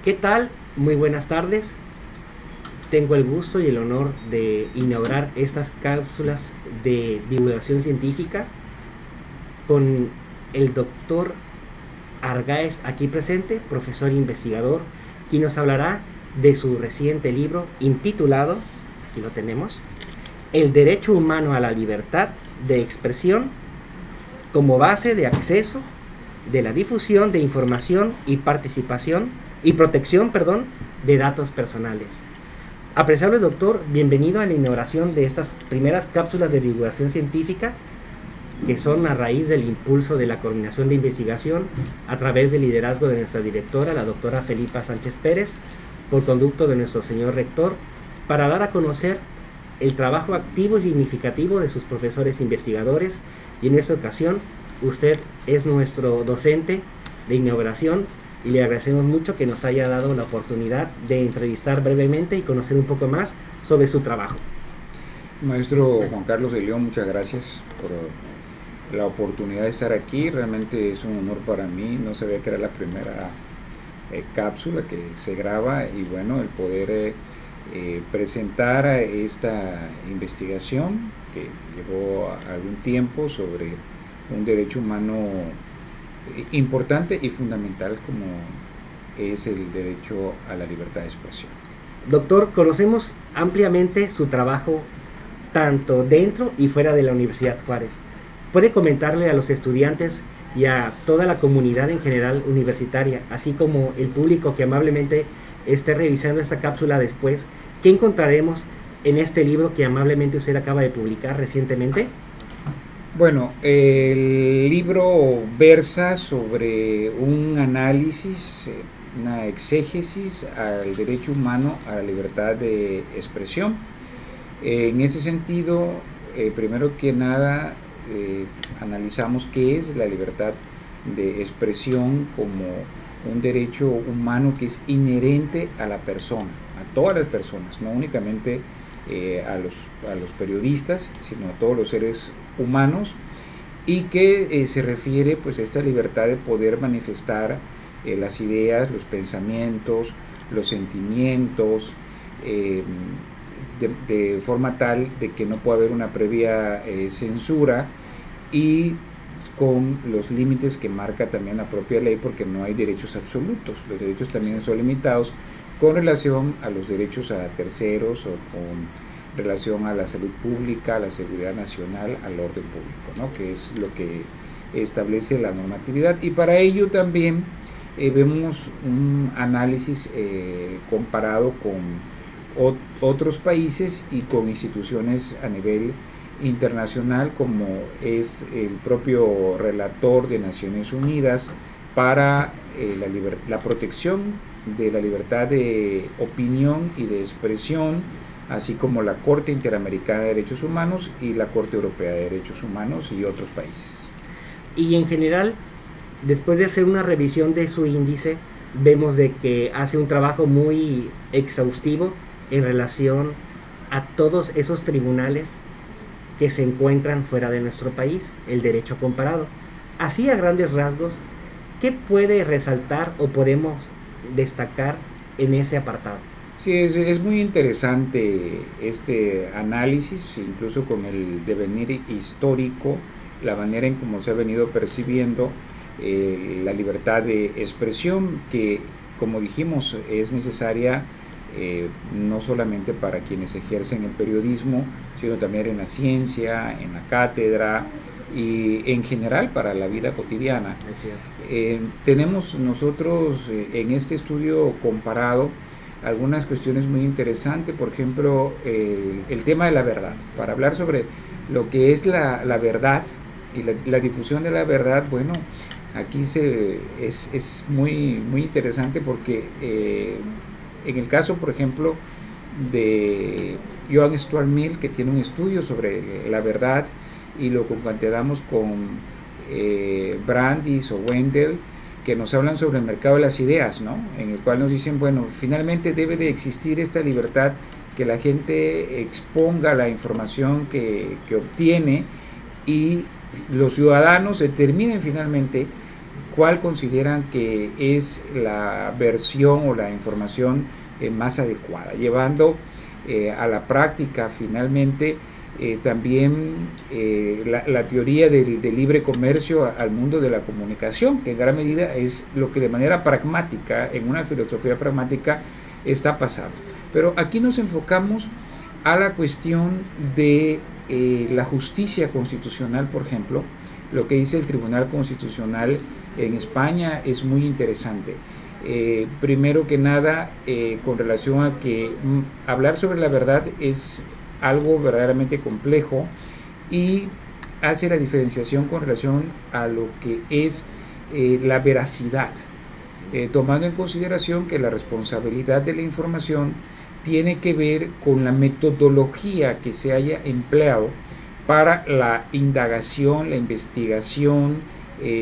¿Qué tal? Muy buenas tardes. Tengo el gusto y el honor de inaugurar estas cápsulas de divulgación científica con el doctor Argáez aquí presente, profesor investigador, quien nos hablará de su reciente libro intitulado, aquí lo tenemos, El derecho humano a la libertad de expresión como base de acceso, de la difusión de información y participación y protección, de datos personales. Apreciable doctor, bienvenido a la inauguración de estas primeras cápsulas de divulgación científica que son a raíz del impulso de la coordinación de investigación a través del liderazgo de nuestra directora, la doctora Felipa Sánchez Pérez, por conducto de nuestro señor rector, para dar a conocer el trabajo activo y significativo de sus profesores investigadores, y en esta ocasión usted es nuestro docente de inauguración y le agradecemos mucho que nos haya dado la oportunidad de entrevistar brevemente y conocer un poco más sobre su trabajo. Maestro Juan Carlos de León, muchas gracias por la oportunidad de estar aquí. Realmente es un honor para mí. No sabía que era la primera cápsula que se graba, y bueno, el poder presentar esta investigación que llevó algún tiempo sobre un derecho humano importante y fundamental como es el derecho a la libertad de expresión. Doctor, conocemos ampliamente su trabajo tanto dentro y fuera de la Universidad Juárez. ¿Puede comentarle a los estudiantes y a toda la comunidad en general universitaria, así como el público que amablemente esté revisando esta cápsula después, qué encontraremos en este libro que amablemente usted acaba de publicar recientemente? Bueno, el libro versa sobre un análisis, una exégesis al derecho humano a la libertad de expresión. En ese sentido, primero que nada, analizamos qué es la libertad de expresión como un derecho humano que es inherente a la persona, a todas las personas, no únicamente a los periodistas, sino a todos los seres humanos, y que se refiere pues a esta libertad de poder manifestar las ideas, los pensamientos, los sentimientos, de forma tal de que no pueda haber una previa censura, y con los límites que marca también la propia ley, porque no hay derechos absolutos. Los derechos también son limitados con relación a los derechos a terceros o con relación a la salud pública, a la seguridad nacional, al orden público, ¿no? Que es lo que establece la normatividad. Y para ello también vemos un análisis comparado con otros países y con instituciones a nivel internacional, como es el propio relator de Naciones Unidas para la protección de la libertad de opinión y de expresión, así como la Corte Interamericana de Derechos Humanos y la Corte Europea de Derechos Humanos y otros países. Y en general, después de hacer una revisión de su índice, vemos de que hace un trabajo muy exhaustivo en relación a todos esos tribunales que se encuentran fuera de nuestro país, el derecho comparado. Así, a grandes rasgos, ¿qué puede resaltar o podemos destacar en ese apartado? Sí, es muy interesante este análisis, incluso con el devenir histórico, la manera en cómo se ha venido percibiendo la libertad de expresión, que, como dijimos, es necesaria no solamente para quienes ejercen el periodismo, sino también en la ciencia, en la cátedra y en general para la vida cotidiana. Tenemos nosotros en este estudio comparado algunas cuestiones muy interesantes, por ejemplo, el tema de la verdad. Para hablar sobre lo que es la verdad y la difusión de la verdad, bueno, aquí es muy interesante, porque en el caso, por ejemplo, de Joan Stuart Mill, que tiene un estudio sobre la verdad, y lo comparamos con Brandis o Wendell, que nos hablan sobre el mercado de las ideas, ¿no? En el cual nos dicen, bueno, finalmente debe de existir esta libertad, que la gente exponga la información que obtiene, y los ciudadanos determinen finalmente cuál consideran que es la versión o la información más adecuada, llevando a la práctica finalmente también la teoría del libre comercio al mundo de la comunicación, que en gran medida es lo que de manera pragmática, en una filosofía pragmática, está pasando. Pero aquí nos enfocamos a la cuestión de la justicia constitucional, por ejemplo. Lo que dice el Tribunal Constitucional en España es muy interesante. Primero que nada, con relación a que hablar sobre la verdad es algo verdaderamente complejo y hace la diferenciación con relación a lo que es la veracidad, tomando en consideración que la responsabilidad de la información tiene que ver con la metodología que se haya empleado para la indagación, la investigación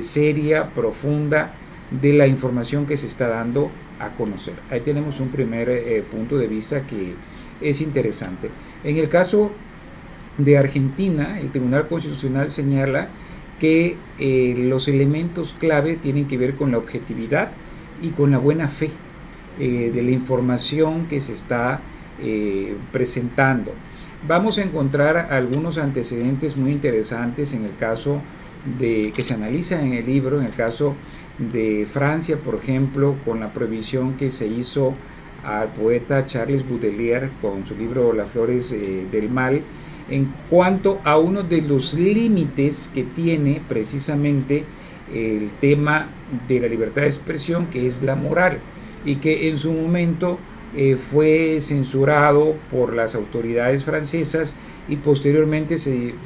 seria, profunda de la información que se está dando a conocer. Ahí tenemos un primer punto de vista que es interesante. En el caso de Argentina, el Tribunal Constitucional señala que los elementos clave tienen que ver con la objetividad y con la buena fe de la información que se está presentando. Vamos a encontrar algunos antecedentes muy interesantes en el caso que se analiza en el libro, en el caso de Francia, por ejemplo, con la prohibición que se hizo al poeta Charles Baudelaire con su libro Las flores del mal, en cuanto a uno de los límites que tiene precisamente el tema de la libertad de expresión, que es la moral, y que en su momento fue censurado por las autoridades francesas y posteriormente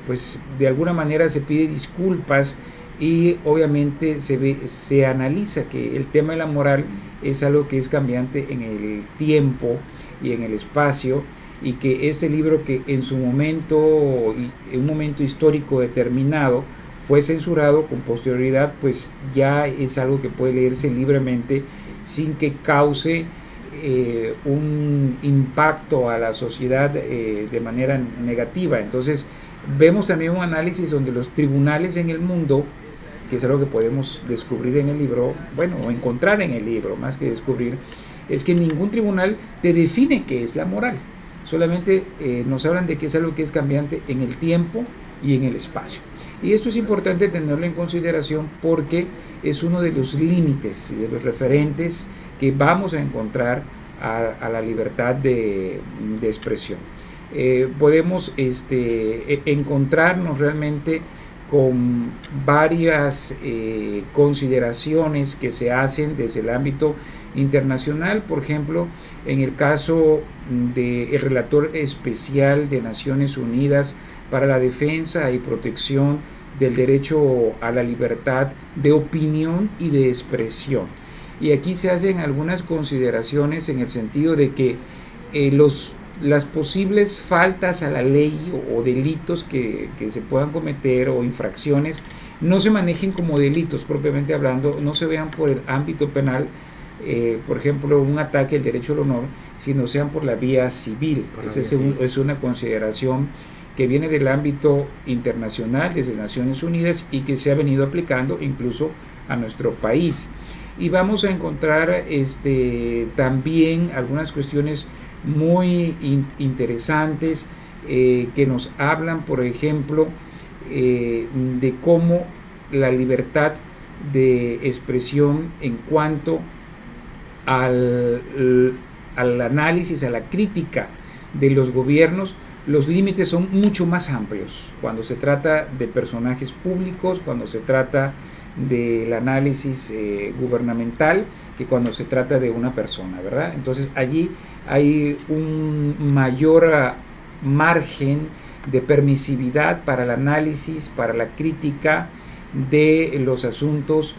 pues de alguna manera se pide disculpas y obviamente se analiza que el tema de la moral es algo que es cambiante en el tiempo y en el espacio, y que este libro, que en su momento, en un momento histórico determinado, fue censurado, con posterioridad pues ya es algo que puede leerse libremente sin que cause un impacto a la sociedad de manera negativa. Entonces vemos también un análisis donde los tribunales en el mundo, que es algo que podemos descubrir en el libro, bueno, o encontrar en el libro, más que descubrir, es que ningún tribunal te define qué es la moral, solamente nos hablan de que es algo que es cambiante en el tiempo y en el espacio. Y esto es importante tenerlo en consideración porque es uno de los límites y de los referentes que vamos a encontrar a la libertad de expresión. Podemos encontrarnos realmente con varias consideraciones que se hacen desde el ámbito internacional. Por ejemplo, en el caso del relator especial de Naciones Unidas para la defensa y protección del derecho a la libertad de opinión y de expresión. Y aquí se hacen algunas consideraciones en el sentido de que las posibles faltas a la ley o delitos que se puedan cometer o infracciones no se manejen como delitos propiamente hablando, no se vean por el ámbito penal, por ejemplo, un ataque al derecho al honor, sino sean por la vía civil. Esa es una consideración que viene del ámbito internacional, desde Naciones Unidas, y que se ha venido aplicando incluso a nuestro país. Y vamos a encontrar también algunas cuestiones muy interesantes que nos hablan, por ejemplo, de cómo la libertad de expresión en cuanto al análisis, a la crítica de los gobiernos, los límites son mucho más amplios cuando se trata de personajes públicos, cuando se trata del análisis gubernamental, que cuando se trata de una persona, ¿verdad? Entonces allí hay un mayor margen de permisividad para el análisis, para la crítica de los asuntos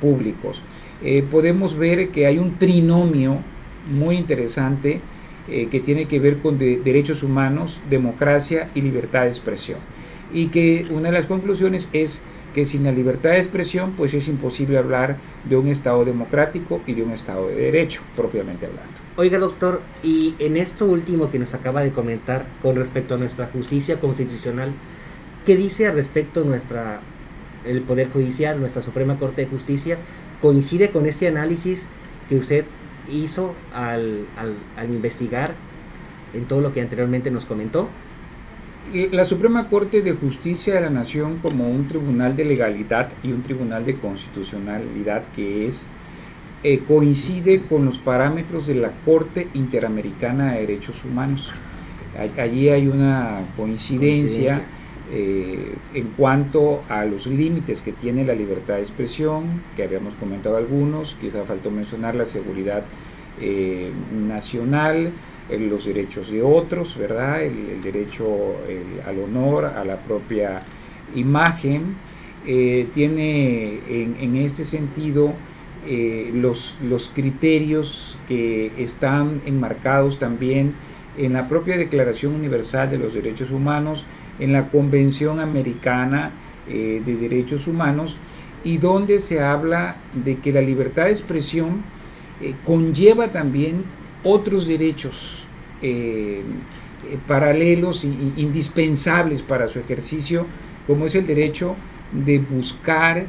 públicos. Podemos ver que hay un trinomio muy interesante que tiene que ver con derechos humanos, democracia y libertad de expresión, y que una de las conclusiones es que sin la libertad de expresión pues es imposible hablar de un Estado democrático y de un Estado de derecho propiamente hablando. Oiga, doctor, y en esto último que nos acaba de comentar con respecto a nuestra justicia constitucional, ¿qué dice al respecto nuestra el Poder Judicial, nuestra Suprema Corte de Justicia, coincide con este análisis que usted hizo al investigar en todo lo que anteriormente nos comentó. La Suprema Corte de Justicia de la Nación, como un tribunal de legalidad y un tribunal de constitucionalidad que es, coincide con los parámetros de la Corte Interamericana de Derechos Humanos. Allí hay una coincidencia en cuanto a los límites que tiene la libertad de expresión, que habíamos comentado algunos, quizá faltó mencionar la seguridad nacional, los derechos de otros, ¿verdad? El derecho al honor, a la propia imagen. Tiene en este sentido los criterios que están enmarcados también en la propia Declaración Universal de los Derechos Humanos, en la Convención Americana de Derechos Humanos, y donde se habla de que la libertad de expresión conlleva también otros derechos paralelos e indispensables para su ejercicio, como es el derecho de buscar,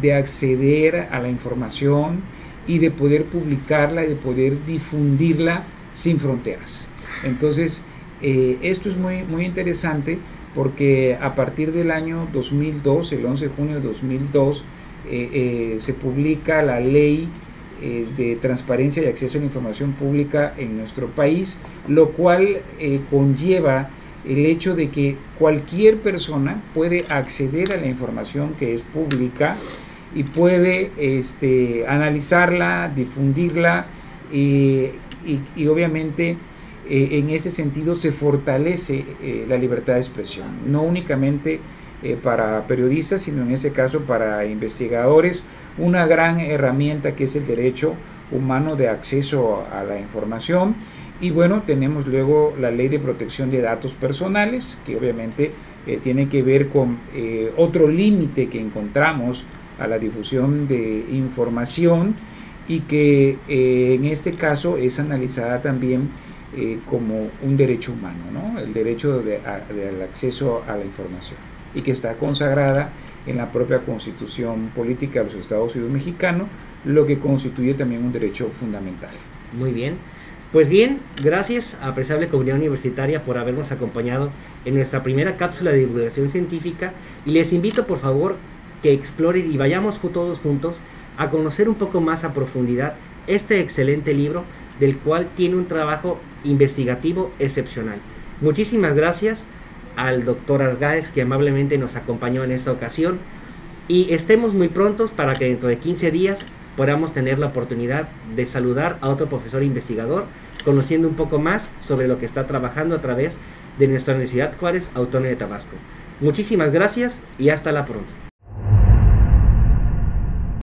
de acceder a la información y de poder publicarla y de poder difundirla sin fronteras. Entonces, esto es muy interesante, porque a partir del año 2002, el 11 de junio de 2002, se publica la ley de transparencia y acceso a la información pública en nuestro país, lo cual conlleva el hecho de que cualquier persona puede acceder a la información que es pública y puede analizarla, difundirla, y obviamente en ese sentido se fortalece la libertad de expresión, no únicamente para periodistas, sino en ese caso para investigadores, una gran herramienta que es el derecho humano de acceso a la información. Y bueno, tenemos luego la Ley de Protección de Datos Personales, que obviamente tiene que ver con otro límite que encontramos a la difusión de información, y que en este caso es analizada también como un derecho humano, ¿no? El derecho del acceso a la información, y que está consagrada en la propia Constitución Política de los Estados Unidos Mexicanos, lo que constituye también un derecho fundamental. Muy bien. Pues bien, gracias a apreciable comunidad universitaria por habernos acompañado en nuestra primera cápsula de divulgación científica, y les invito por favor que exploren y vayamos todos juntos a conocer un poco más a profundidad este excelente libro, del cual tiene un trabajo investigativo excepcional. Muchísimas gracias al doctor Argáez, que amablemente nos acompañó en esta ocasión, y estemos muy prontos para que dentro de 15 días podamos tener la oportunidad de saludar a otro profesor investigador, conociendo un poco más sobre lo que está trabajando a través de nuestra Universidad Juárez Autónoma de Tabasco. Muchísimas gracias y hasta la pronto.